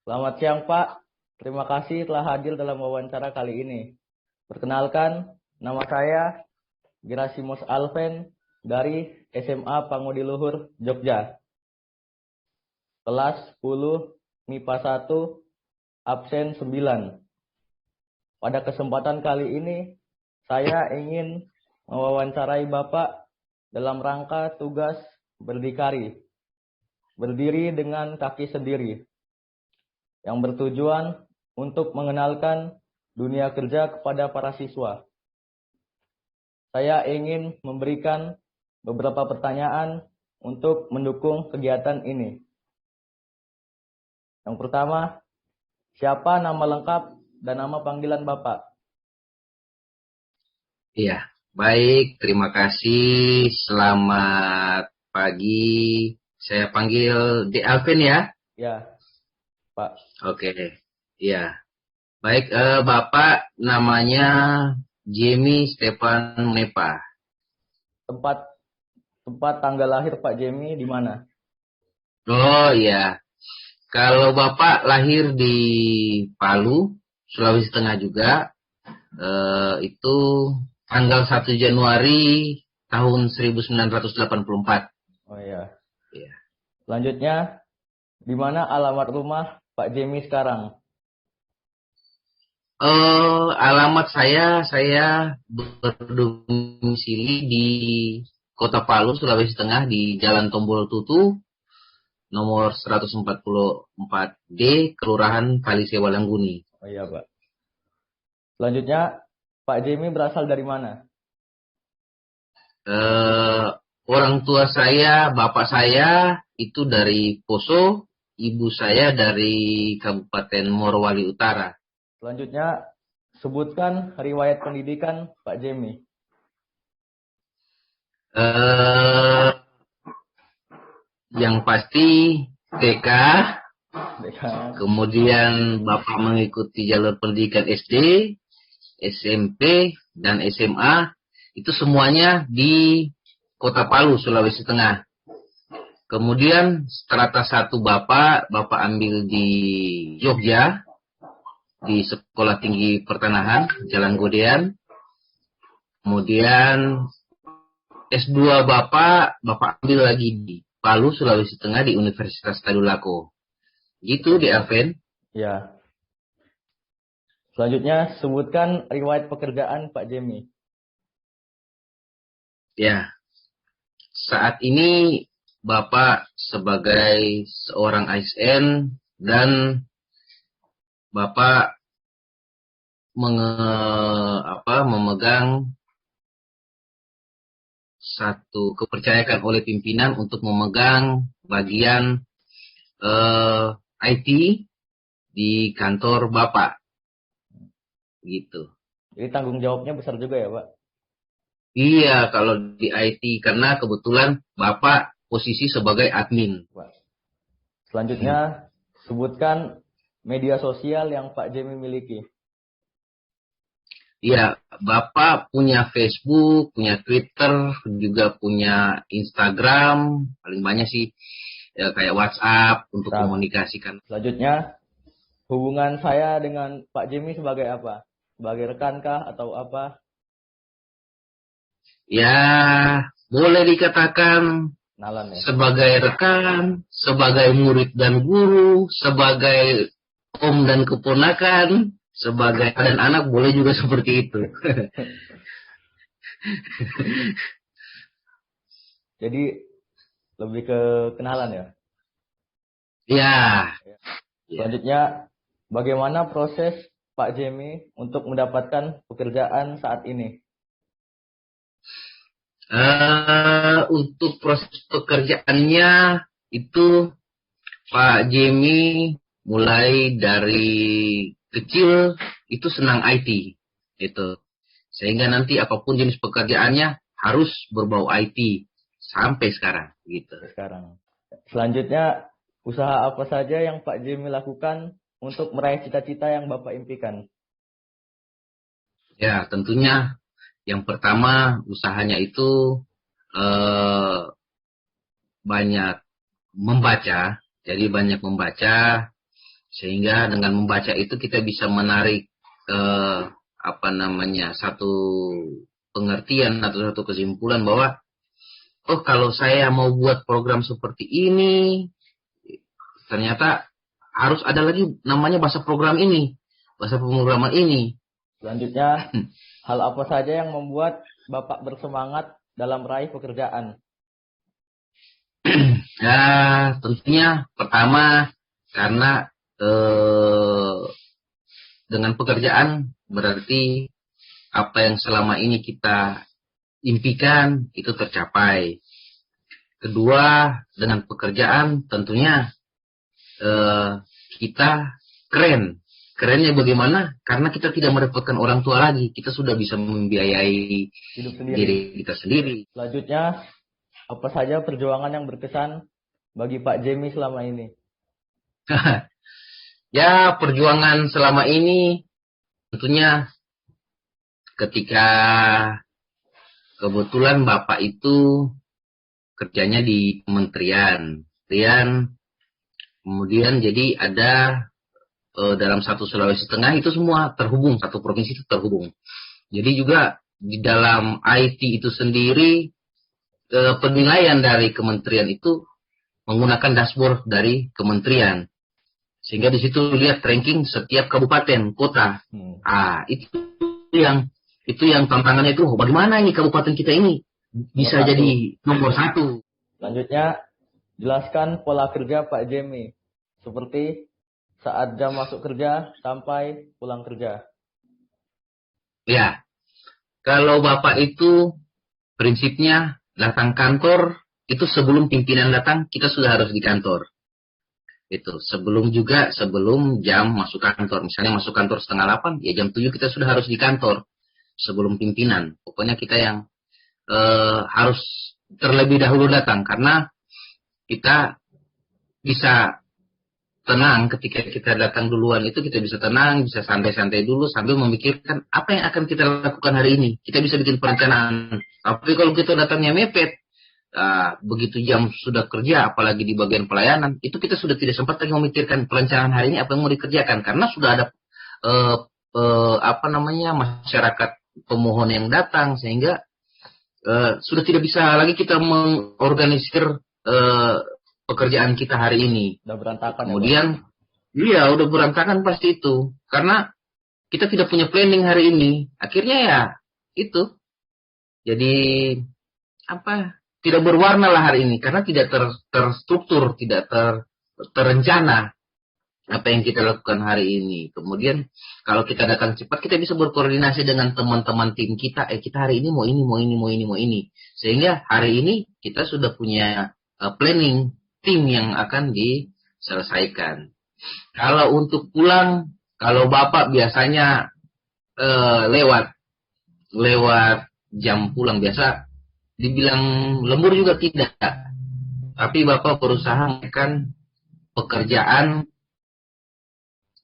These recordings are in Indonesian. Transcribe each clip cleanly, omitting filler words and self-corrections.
Selamat siang, Pak. Terima kasih telah hadir dalam wawancara kali ini. Perkenalkan, nama saya Gerasimus Alven dari SMA Pangudiluhur, Jogja. Kelas 10, MIPA 1, absen 9. Pada kesempatan kali ini, saya ingin mewawancarai Bapak dalam rangka tugas berdikari, berdiri dengan kaki sendiri, yang bertujuan untuk mengenalkan dunia kerja kepada para siswa. Saya ingin memberikan beberapa pertanyaan untuk mendukung kegiatan ini. Yang pertama, siapa nama lengkap dan nama panggilan Bapak? Iya, baik. Terima kasih. Selamat pagi. Saya panggil De Alvin ya. Ya, Pak. Oke. Iya. Baik, Bapak namanya Jamie Stefan Nepa. Tempat tanggal lahir Pak Jamie di mana? Oh iya. Kalau Bapak lahir di Palu, Sulawesi Tengah juga, itu tanggal 1 Januari tahun 1984. Oh iya. Iya. Selanjutnya, di mana alamat rumah Pak Jamie sekarang? Alamat saya berdomisili di Kota Palu, Sulawesi Tengah, di Jalan Tombol Tutu, nomor 144D, Kelurahan Palisewa Langguni. Oh iya, Pak. Selanjutnya, Pak Jamie berasal dari mana? Orang tua saya, bapak saya itu dari Poso, ibu saya dari Kabupaten Morowali Utara. Selanjutnya, sebutkan riwayat pendidikan Pak Jamie. Yang pasti TK, Dekan. kemudian Bapak mengikuti jalur pendidikan SD, SMP, dan SMA, itu semuanya di Kota Palu, Sulawesi Tengah. Kemudian strata 1 Bapak ambil di Jogja, di Sekolah Tinggi Pertanahan, Jalan Godean. Kemudian S2 Bapak ambil lagi di Palu, Sulawesi Tengah, di Universitas Tadulako. Gitu di Alven. Ya. Selanjutnya, sebutkan riwayat pekerjaan Pak Jamie. Ya. Saat ini Bapak sebagai seorang ASN dan Bapak memegang satu kepercayaan oleh pimpinan untuk memegang bagian IT di kantor Bapak. Gitu. Jadi tanggung jawabnya besar juga ya, Pak? Iya, kalau di IT karena kebetulan Bapak posisi sebagai admin. Selanjutnya, sebutkan media sosial yang Pak Jamie miliki. Iya, Bapak punya Facebook, punya Twitter, juga punya Instagram, paling banyak sih ya, kayak WhatsApp untuk komunikasikan. Selanjutnya, hubungan saya dengan Pak Jamie sebagai apa? Sebagai rekankah atau apa? Ya, boleh dikatakan Kenalan ya. sebagai rekan, sebagai murid dan guru, sebagai om dan keponakan, sebagai dan anak, boleh juga seperti itu. Jadi lebih ke kenalan ya. Ya. Selanjutnya, bagaimana proses Pak Jamie untuk mendapatkan pekerjaan saat ini? Untuk proses pekerjaannya itu Pak Jamie mulai dari kecil itu senang IT itu, sehingga nanti apapun jenis pekerjaannya harus berbau IT sampai sekarang gitu. Selanjutnya, usaha apa saja yang Pak Jamie lakukan untuk meraih cita-cita yang Bapak impikan? Ya, tentunya yang pertama usahanya itu banyak membaca. Jadi banyak membaca Sehingga dengan membaca itu kita bisa menarik satu pengertian atau satu kesimpulan bahwa oh kalau saya mau buat program seperti ini ternyata harus ada lagi namanya bahasa program ini, bahasa pemrograman ini. Selanjutnya, hal apa saja yang membuat Bapak bersemangat dalam meraih pekerjaan? Ya, tentunya pertama karena dengan pekerjaan berarti apa yang selama ini kita impikan itu tercapai. Kedua, dengan pekerjaan tentunya kita keren. Kerennya bagaimana? Karena kita tidak merepotkan orang tua lagi. Kita sudah bisa membiayai Hidup sendiri. diri kita sendiri. Selanjutnya, apa saja perjuangan yang berkesan bagi Pak Jemi selama ini? Ya, perjuangan selama ini tentunya ketika kebetulan Bapak itu kerjanya di kementerian. Kemudian jadi ada dalam satu Sulawesi Tengah itu semua terhubung, satu provinsi itu terhubung. Jadi juga di dalam IT itu sendiri penilaian dari kementerian itu menggunakan dashboard dari kementerian. Sehingga di situ lihat ranking setiap kabupaten, kota. Itu yang tantangannya itu bagaimana ini kabupaten kita ini bisa jadi nomor 1. Selanjutnya, jelaskan pola kerja Pak Jemi. Seperti saat jam masuk kerja sampai pulang kerja. Ya, kalau Bapak itu prinsipnya datang kantor, itu sebelum pimpinan datang, kita sudah harus di kantor. Itu sebelum jam masuk kantor. Misalnya masuk kantor 7:30, ya jam 7 kita sudah harus di kantor. Sebelum pimpinan. Pokoknya kita yang harus terlebih dahulu datang. Karena kita bisa tenang ketika kita datang duluan itu, kita bisa tenang, bisa santai-santai dulu sambil memikirkan apa yang akan kita lakukan hari ini. Kita bisa bikin perencanaan. Tapi kalau kita datangnya mepet, begitu jam sudah kerja, apalagi di bagian pelayanan, itu kita sudah tidak sempat lagi memikirkan perencanaan hari ini apa yang mau dikerjakan, karena sudah ada masyarakat pemohon yang datang, sehingga sudah tidak bisa lagi kita mengorganisir pekerjaan kita hari ini. Udah berantakan. Kemudian, iya udah berantakan pasti itu. Karena kita tidak punya planning hari ini. Akhirnya ya itu. Jadi tidak berwarna lah hari ini. Karena tidak terstruktur, tidak terencana apa yang kita lakukan hari ini. Kemudian kalau kita datang cepat, kita bisa berkoordinasi dengan teman-teman tim kita. Kita hari ini mau ini. Sehingga hari ini kita sudah punya planning tim yang akan diselesaikan. Kalau untuk pulang, kalau Bapak biasanya lewat jam pulang biasa, dibilang lembur juga tidak. Tapi Bapak berusaha melakukan pekerjaan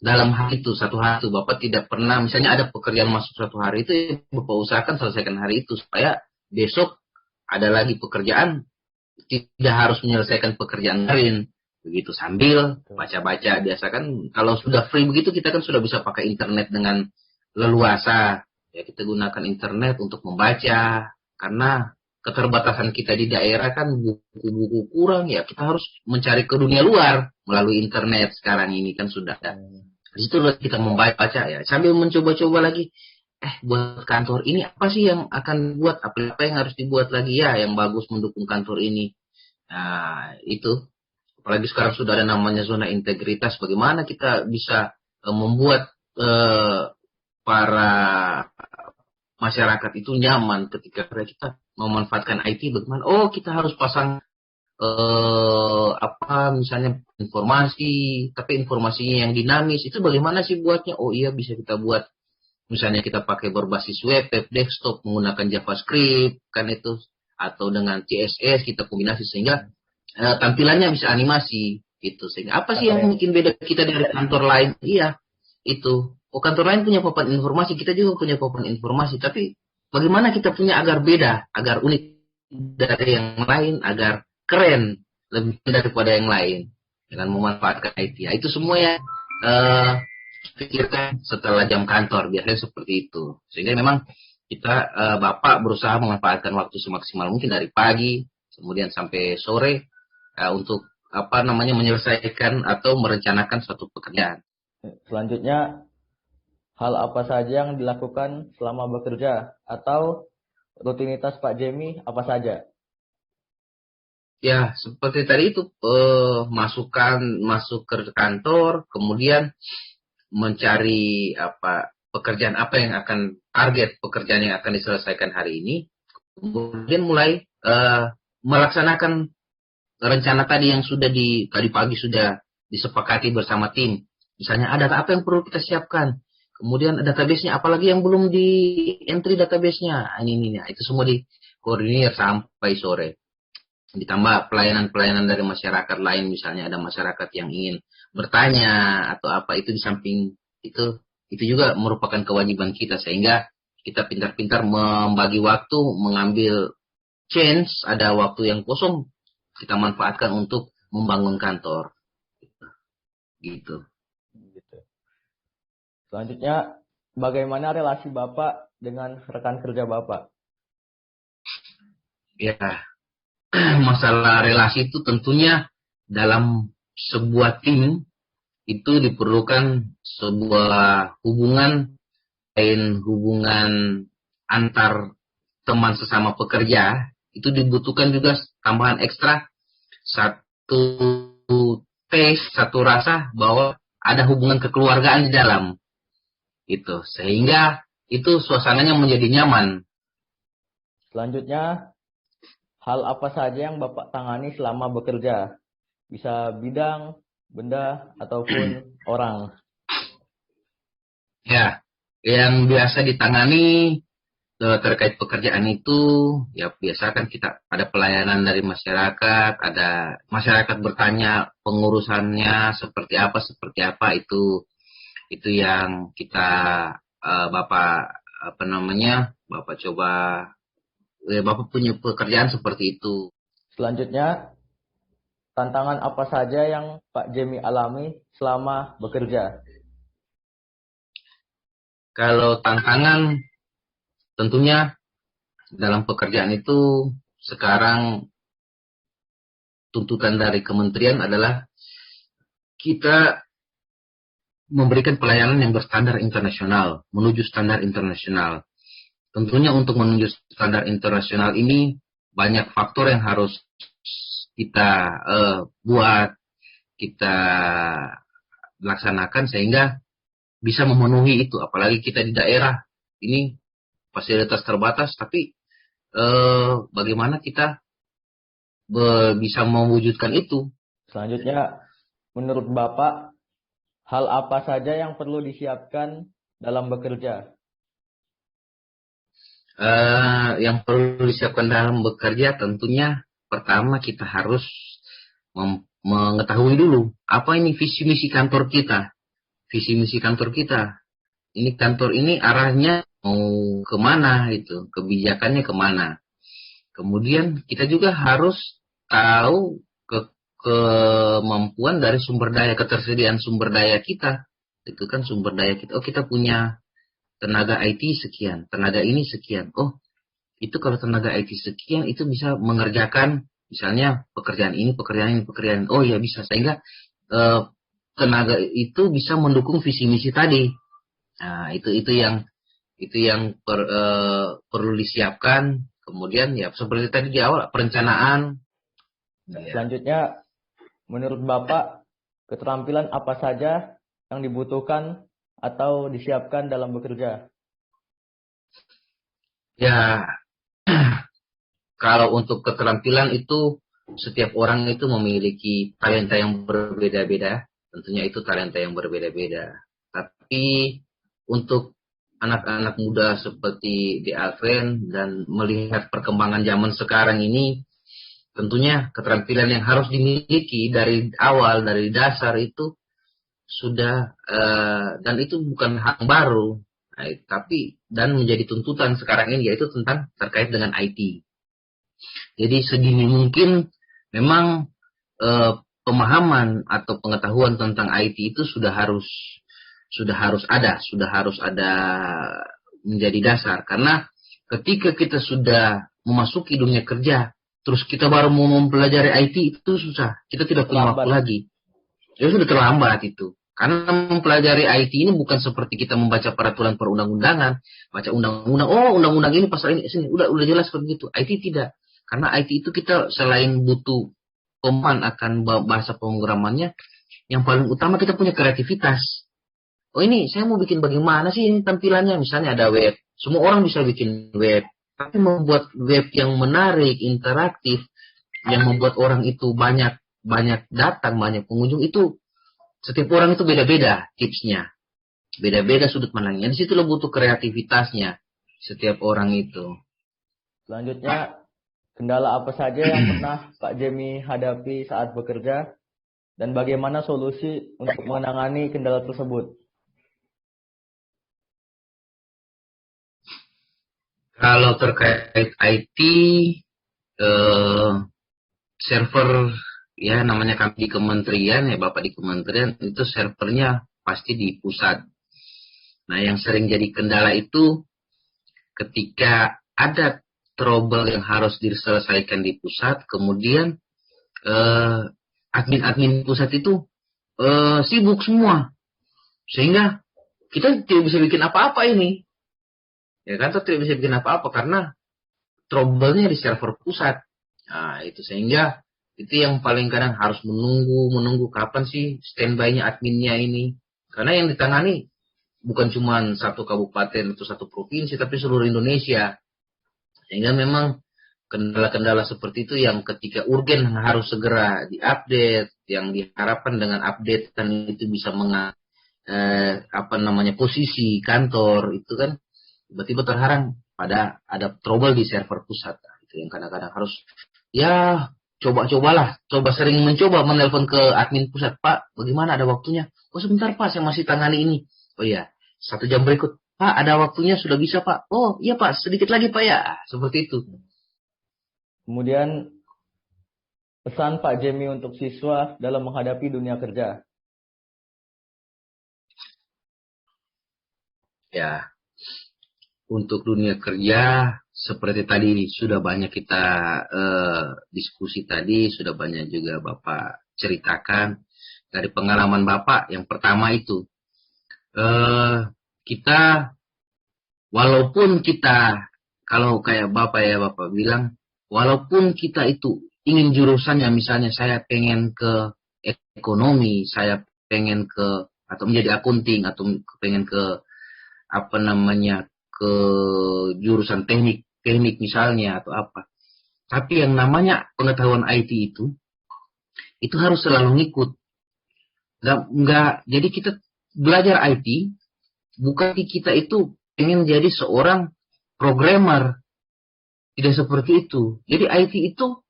dalam hari itu, satu hari itu. Bapak tidak pernah, misalnya ada pekerjaan masuk satu hari itu, Bapak usahakan selesaikan hari itu, supaya besok ada lagi pekerjaan, tidak harus menyelesaikan pekerjaan lain. Begitu sambil baca-baca. Biasa kan kalau sudah free begitu, kita kan sudah bisa pakai internet dengan leluasa. Ya, kita gunakan internet untuk membaca. Karena keterbatasan kita di daerah kan buku-buku kurang, ya kita harus mencari ke dunia luar melalui internet sekarang ini kan sudah ada. Di situ kita membaca ya, sambil mencoba-coba lagi. Buat kantor ini apa sih yang akan buat, apa yang harus dibuat lagi ya yang bagus mendukung kantor ini. Nah, itu. Apalagi sekarang sudah ada namanya zona integritas. Bagaimana kita bisa membuat para masyarakat itu nyaman ketika kita memanfaatkan IT. Bagaimana? Oh, kita harus pasang misalnya informasi, tapi informasinya yang dinamis. Itu bagaimana sih buatnya? Oh iya, bisa kita buat. Misalnya kita pakai berbasis web desktop menggunakan JavaScript kan itu, atau dengan CSS kita kombinasi sehingga tampilannya bisa animasi gitu. Sehingga apa sih yang mungkin beda kita dari kantor lain? Iya, itu. Kantor lain punya papan informasi, kita juga punya papan informasi, tapi bagaimana kita punya agar beda, agar unik dari yang lain, agar keren lebih daripada yang lain dengan memanfaatkan IT. Itu semua ya eh, pikirkan setelah jam kantor, biasanya seperti itu. Sehingga memang kita Bapak berusaha memanfaatkan waktu semaksimal mungkin dari pagi kemudian sampai sore untuk apa namanya menyelesaikan atau merencanakan suatu pekerjaan. Selanjutnya, hal apa saja yang dilakukan selama bekerja atau rutinitas Pak Jemi apa saja? Ya, seperti tadi itu masuk ke kantor, kemudian mencari pekerjaan apa yang akan target pekerjaan yang akan diselesaikan hari ini, kemudian mulai melaksanakan rencana tadi yang sudah tadi pagi sudah disepakati bersama tim. Misalnya ada apa yang perlu kita siapkan, kemudian database-nya apalagi yang belum di entry database-nya, ini itu semua dikoordinir sampai sore. Ditambah pelayanan-pelayanan dari masyarakat lain, misalnya ada masyarakat yang ingin bertanya atau apa, itu di samping itu juga merupakan kewajiban kita, sehingga kita pintar-pintar membagi waktu, mengambil chance, ada waktu yang kosong kita manfaatkan untuk membangun kantor gitu. Selanjutnya, bagaimana relasi Bapak dengan rekan kerja Bapak? Ya, masalah relasi itu tentunya dalam sebuah tim itu diperlukan sebuah hubungan, lain hubungan antar teman sesama pekerja, itu dibutuhkan juga tambahan ekstra, satu satu rasa bahwa ada hubungan kekeluargaan di dalam itu, sehingga itu suasananya menjadi nyaman. Selanjutnya, hal apa saja yang Bapak tangani selama bekerja? Bisa bidang, benda, ataupun orang. Ya, yang biasa ditangani terkait pekerjaan itu, ya biasa kan kita ada pelayanan dari masyarakat, ada masyarakat bertanya pengurusannya seperti apa, itu yang kita Bapak Bapak coba, Bapak punya pekerjaan seperti itu. Selanjutnya, tantangan apa saja yang Pak Jemi alami selama bekerja? Kalau tantangan, tentunya dalam pekerjaan itu sekarang tuntutan dari kementerian adalah kita memberikan pelayanan yang berstandar internasional, menuju standar internasional. Tentunya untuk menuju standar internasional ini banyak faktor yang harus kita buat, kita laksanakan sehingga bisa memenuhi itu. Apalagi kita di daerah ini fasilitas terbatas, tapi bagaimana kita bisa mewujudkan itu? Selanjutnya, menurut Bapak, hal apa saja yang perlu disiapkan dalam bekerja? Yang perlu disiapkan dalam bekerja tentunya pertama kita harus mengetahui dulu apa ini visi misi kantor kita. Visi misi kantor kita. Ini kantor ini arahnya mau kemana itu, kebijakannya kemana. Kemudian kita juga harus tahu kemampuan dari sumber daya, ketersediaan sumber daya kita. Itu kan sumber daya kita. Oh, kita punya tenaga IT sekian, tenaga ini sekian. Oh, itu kalau tenaga IT sekian itu bisa mengerjakan misalnya pekerjaan ini. Oh ya bisa, sehingga tenaga itu bisa mendukung visi misi tadi. Nah, itu yang perlu disiapkan. Kemudian ya seperti tadi di awal perencanaan. Selanjutnya, menurut Bapak, keterampilan apa saja yang dibutuhkan atau disiapkan dalam bekerja? Ya, kalau untuk keterampilan itu setiap orang itu memiliki talenta yang berbeda-beda. Tentunya itu talenta yang berbeda-beda. Tapi untuk anak-anak muda seperti di Alven dan melihat perkembangan zaman sekarang ini, tentunya keterampilan yang harus dimiliki dari awal, dari dasar itu sudah dan itu bukan hal baru, tapi dan menjadi tuntutan sekarang ini, yaitu tentang terkait dengan IT. Jadi sedini mungkin memang pemahaman atau pengetahuan tentang IT itu sudah harus ada menjadi dasar. Karena ketika kita sudah memasuki dunia kerja, terus kita baru mau mempelajari IT itu susah. Kita tidak punya waktu lagi. Ya sudah terlambat itu. Karena mempelajari IT ini bukan seperti kita membaca peraturan perundang-undangan, baca undang-undang, oh undang-undang ini pasal ini sini, udah jelas seperti itu. IT tidak. Karena IT itu kita selain butuh pemahaman akan bahasa pemrogramannya, yang paling utama kita punya kreativitas. Oh ini saya mau bikin bagaimana sih ini tampilannya, misalnya ada web. Semua orang bisa bikin web. Tapi membuat web yang menarik, interaktif, yang membuat orang itu banyak datang, banyak pengunjung, itu setiap orang itu beda-beda tipsnya. Beda-beda sudut pandangnya. Di situ lo butuh kreativitasnya setiap orang itu. Selanjutnya, kendala apa saja yang pernah Pak Jemi hadapi saat bekerja dan bagaimana solusi untuk menangani kendala tersebut? Kalau terkait IT, server, ya namanya kami di kementerian, ya Bapak di kementerian, itu servernya pasti di pusat. Nah yang sering jadi kendala itu ketika ada trouble yang harus diselesaikan di pusat, kemudian admin-admin pusat itu sibuk semua, sehingga kita tidak bisa bikin apa-apa ini. Ya kan, tidak bisa bikin apa-apa karena trouble-nya di server pusat. Nah itu, sehingga itu yang paling kadang harus menunggu kapan sih standby-nya adminnya ini. Karena yang ditangani bukan cuma satu kabupaten atau satu provinsi, tapi seluruh Indonesia. Sehingga memang kendala-kendala seperti itu yang ketika urgen harus segera diupdate, yang diharapkan dengan update dan itu bisa posisi kantor itu kan tiba-tiba terharang pada ada trouble di server pusat. Nah, itu yang kadang-kadang harus ya coba sering mencoba menelpon ke admin pusat, Pak bagaimana ada waktunya? Oh sebentar Pak, saya masih tangani ini. Oh iya, 1 jam berikut, Pak ada waktunya, sudah bisa Pak? Oh iya Pak, sedikit lagi Pak ya. Seperti itu. Kemudian pesan Pak Jemi untuk siswa dalam menghadapi dunia kerja. Ya, untuk dunia kerja seperti tadi sudah banyak kita diskusi tadi, sudah banyak juga Bapak ceritakan dari pengalaman Bapak. Yang pertama itu kita walaupun kita, kalau kayak Bapak bilang, walaupun kita itu ingin jurusannya, misalnya saya pengen ke ekonomi, saya pengen ke atau menjadi akunting, atau pengen ke ke jurusan teknik misalnya atau apa. Tapi yang namanya pengetahuan IT itu harus selalu ngikut. Jadi kita belajar IT bukan kita itu pengen jadi seorang programmer. Tidak seperti itu. Jadi IT itu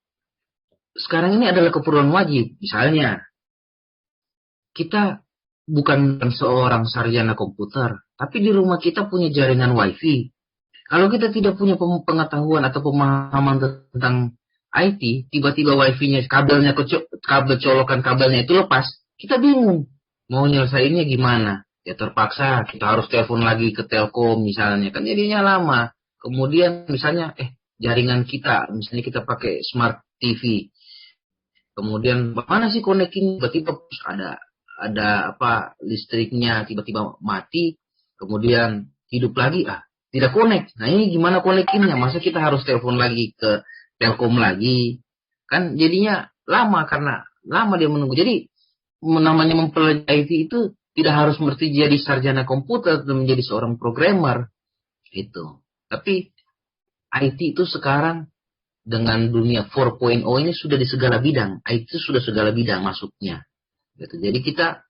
sekarang ini adalah keperluan wajib. Misalnya kita bukan seorang sarjana komputer, tapi di rumah kita punya jaringan WiFi. Kalau kita tidak punya pengetahuan atau pemahaman tentang IT, tiba-tiba WiFi-nya kabel colokan kabelnya itu lepas, kita bingung mau nyelesainnya gimana. Ya terpaksa kita harus telepon lagi ke Telkom misalnya, kan jadinya lama. Kemudian misalnya jaringan kita, misalnya kita pakai smart TV. Kemudian mana sih connecting, tiba-tiba ada listriknya tiba-tiba mati, kemudian hidup lagi, tidak connect. Nah ini gimana connectingnya? Masa kita harus telepon lagi ke Telkom lagi? Kan jadinya lama, karena lama dia menunggu. Jadi namanya mempelajari IT itu tidak harus seperti jadi sarjana komputer atau menjadi seorang programmer gitu. Tapi IT itu sekarang dengan dunia 4.0 ini sudah di segala bidang. IT itu sudah segala bidang masuknya. Gitu. Jadi kita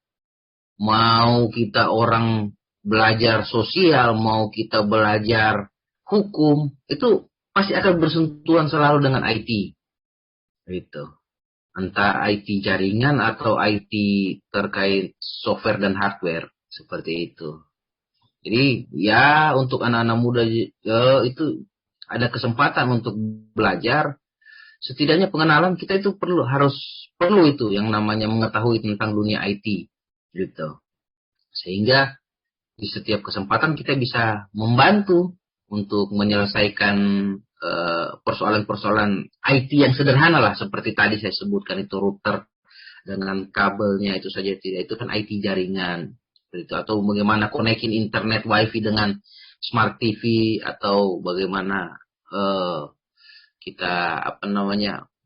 orang belajar sosial, mau kita belajar hukum, itu pasti akan bersentuhan selalu dengan IT. Gitu. Entah IT jaringan atau IT terkait software dan hardware, seperti itu. Jadi ya untuk anak-anak muda itu ada kesempatan untuk belajar, setidaknya pengenalan kita itu perlu itu yang namanya mengetahui tentang dunia IT gitu. Sehingga di setiap kesempatan kita bisa membantu untuk menyelesaikan persoalan-persoalan IT yang sederhana lah, seperti tadi saya sebutkan itu router dengan kabelnya itu saja tidak, itu kan IT jaringan itu, atau bagaimana konekin internet wifi dengan smart TV, atau bagaimana kita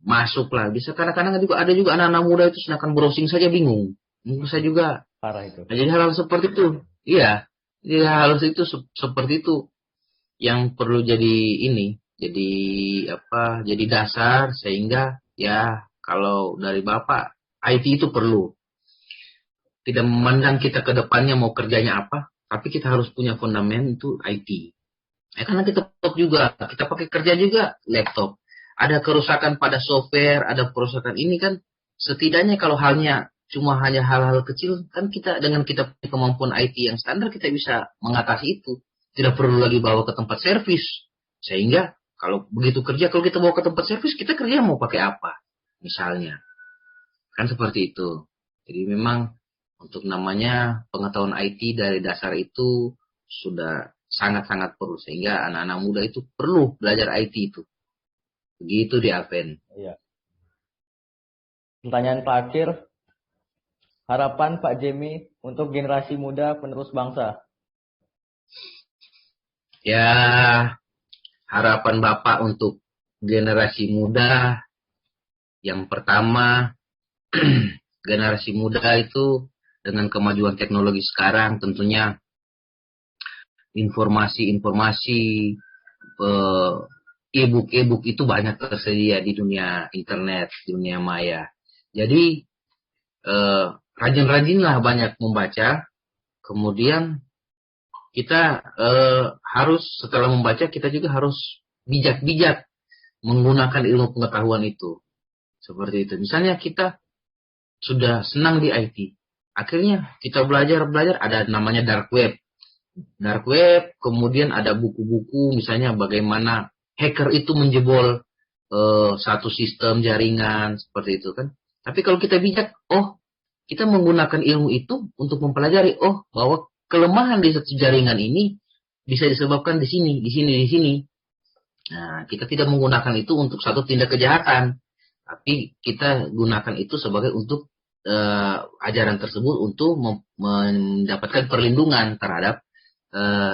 masuk lah, bisa kadang-kadang juga ada juga anak-anak muda itu sedangkan browsing saja bingung, bisa juga Parah itu. nah, jadi hal seperti itu, iya, jadi hal itu seperti itu yang perlu jadi dasar, sehingga ya kalau dari Bapak IT itu perlu, tidak memandang kita ke depannya mau kerjanya apa, tapi kita harus punya fundament itu IT. Karena kita laptop juga, kita pakai kerja juga laptop. Ada kerusakan pada software, ada kerusakan ini kan, setidaknya kalau hanya hal-hal kecil, kan kita dengan kita punya kemampuan IT yang standar, kita bisa mengatasi itu. Tidak perlu lagi bawa ke tempat servis. Sehingga kalau begitu kerja, kalau kita bawa ke tempat servis, kita kerja mau pakai apa? Misalnya. Kan seperti itu. Jadi memang untuk namanya pengetahuan IT dari dasar itu sudah sangat-sangat perlu, sehingga anak-anak muda itu perlu belajar IT itu. Begitu di Alven. Iya. Pertanyaan terakhir, harapan Pak Jemi untuk generasi muda penerus bangsa. Ya, harapan Bapak untuk generasi muda, yang pertama, generasi muda itu dengan kemajuan teknologi sekarang, tentunya informasi-informasi e-book itu banyak tersedia di dunia internet, dunia maya. Jadi rajin-rajinlah banyak membaca. Kemudian kita harus, setelah membaca, kita juga harus bijak-bijak menggunakan ilmu pengetahuan itu. Seperti itu. Misalnya kita sudah senang di IT, akhirnya kita belajar, ada namanya dark web, kemudian ada buku-buku misalnya bagaimana hacker itu menjebol satu sistem jaringan, seperti itu kan. Tapi kalau kita bijak, kita menggunakan ilmu itu untuk mempelajari, bahwa kelemahan di satu jaringan ini bisa disebabkan di sini, di sini, di sini. Nah, kita tidak menggunakan itu untuk satu tindak kejahatan, tapi kita gunakan itu sebagai untuk ajaran tersebut untuk mendapatkan perlindungan terhadap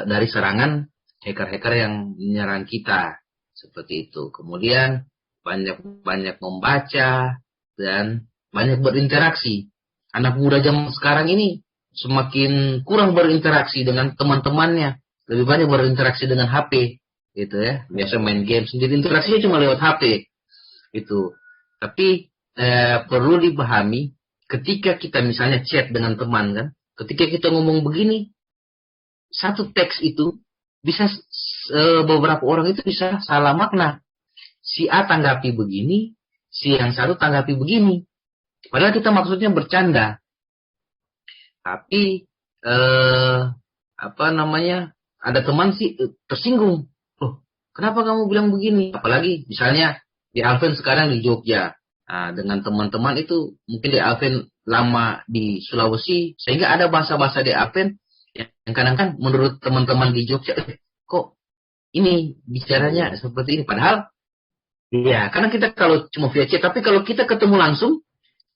dari serangan hacker-hacker yang menyerang kita, seperti itu. Kemudian banyak membaca dan banyak berinteraksi. Anak muda zaman sekarang ini semakin kurang berinteraksi dengan teman-temannya, lebih banyak berinteraksi dengan HP, gitu ya. Biasa main game sendiri, interaksinya cuma lewat HP, itu. Tapi perlu dipahami, ketika kita misalnya chat dengan teman kan, ketika kita ngomong begini, satu teks itu bisa beberapa orang itu bisa salah makna. Si A tanggapi begini, si yang satu tanggapi begini. Padahal kita maksudnya bercanda. Tapi ada teman sih tersinggung. Loh, kenapa kamu bilang begini? Apalagi misalnya di Alven sekarang di Jogja. Nah, dengan teman-teman itu mungkin di Alven lama di Sulawesi, sehingga ada bahasa-bahasa di Alven yang kadang-kadang menurut teman-teman di Jogja, kok ini bicaranya seperti ini. Padahal, ya, karena kita kalau cuma via chat, tapi kalau kita ketemu langsung,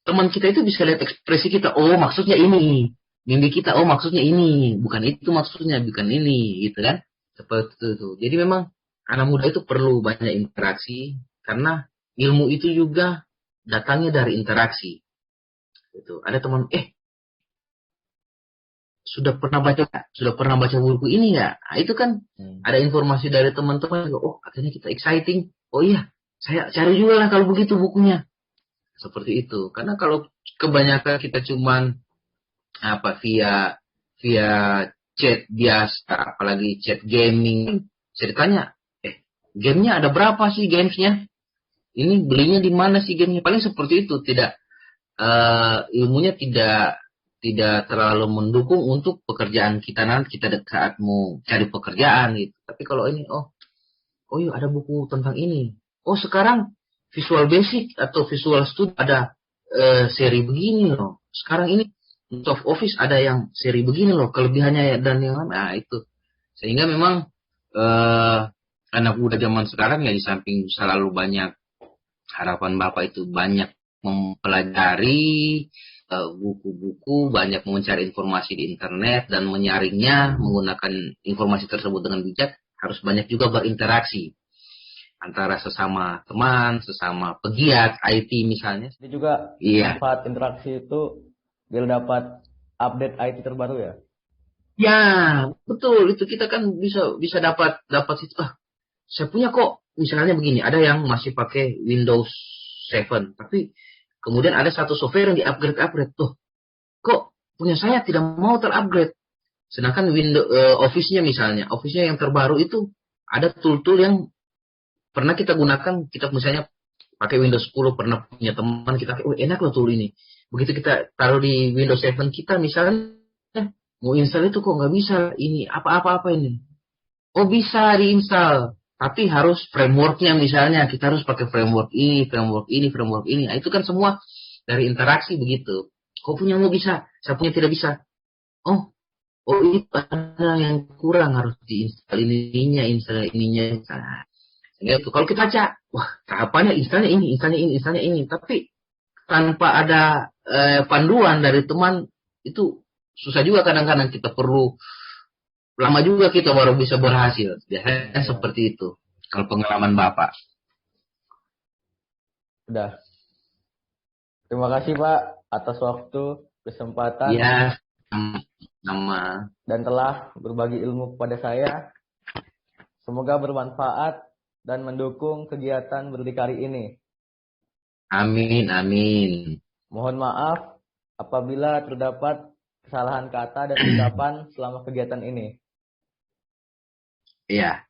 teman kita itu bisa lihat ekspresi kita. Oh, maksudnya ini. Mimpi kita, oh maksudnya ini. Bukan itu maksudnya, bukan ini. Gitu kan. Seperti itu. Jadi memang anak muda itu perlu banyak interaksi. Karena ilmu itu juga datangnya dari interaksi. Gitu. Ada teman, sudah pernah baca buku ini nggak? Nah, itu kan ada informasi dari teman-teman. Oh, akhirnya kita exciting. Oh iya, saya cari juga lah kalau begitu bukunya. Seperti itu. Karena kalau kebanyakan kita cuman via chat biasa, apalagi chat gaming, ceritanya gamenya ada berapa sih gamesnya? Ini belinya di mana sih gamenya? Paling seperti itu. Tidak ilmunya tidak terlalu mendukung untuk pekerjaan kita nanti kita saat mau cari pekerjaan gitu. Tapi kalau ini, oh iya ada buku tentang ini. Oh sekarang Visual Basic atau Visual Studio ada seri begini loh. Sekarang ini Microsoft Office ada yang seri begini loh, kelebihannya dan yang lain. Nah, itu. Sehingga memang anak muda zaman sekarang ya, di samping selalu banyak harapan Bapak itu banyak mempelajari buku-buku, banyak mencari informasi di internet dan menyaringnya menggunakan informasi tersebut dengan bijak, harus banyak juga berinteraksi antara sesama teman, sesama pegiat IT misalnya. Ini juga Iya. manfaat interaksi itu biar dapat update IT terbaru ya. Ya, betul. Itu kita kan bisa dapat situ. Saya punya kok. Misalnya begini, ada yang masih pakai Windows 7, tapi kemudian ada satu software yang di-upgrade. Tuh, kok punya saya tidak mau terupgrade. Sedangkan Windows Office-nya misalnya, Office-nya yang terbaru itu ada tool-tool yang pernah kita gunakan. Kita misalnya pakai Windows 10, pernah punya teman kita, enak loh tool ini. Begitu kita taruh di Windows 7 kita misalnya, mau install itu kok nggak bisa, ini apa-apa ini. Oh, bisa diinstal, tapi harus frameworknya misalnya, kita harus pakai framework ini. Nah, itu kan semua dari interaksi begitu. Kok punya mau bisa, saya punya tidak bisa. Oh itu ada yang kurang, harus diinstal install ininya. Nah, itu kalau kita baca, wah tahapannya instalnya ini. Tapi tanpa ada panduan dari teman, itu susah juga kadang-kadang, kita perlu lama juga kita baru bisa berhasil. Biasanya seperti itu kalau pengalaman Bapak. Udah. Terima kasih Pak atas waktu, kesempatan, Ya, sama. dan telah berbagi ilmu kepada saya. Semoga bermanfaat dan mendukung kegiatan berdikari ini. Amin. Mohon maaf apabila terdapat kesalahan kata dan ucapan selama kegiatan ini. Iya.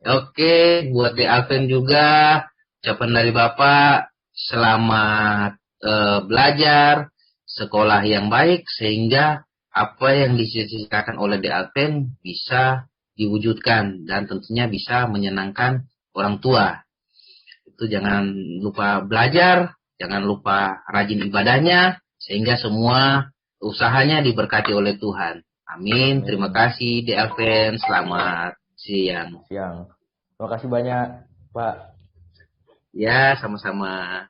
Oke, buat di Alvin juga ucapan dari Bapak, selamat belajar, sekolah yang baik, sehingga apa yang dicita-citakan oleh di Alvin bisa diwujudkan dan tentunya bisa menyenangkan orang tua. Itu jangan lupa belajar, jangan lupa rajin ibadahnya, sehingga semua usahanya diberkati oleh Tuhan. Amin. Terima kasih di Alvin. Selamat siang. Terima kasih banyak Pak. Ya, sama-sama.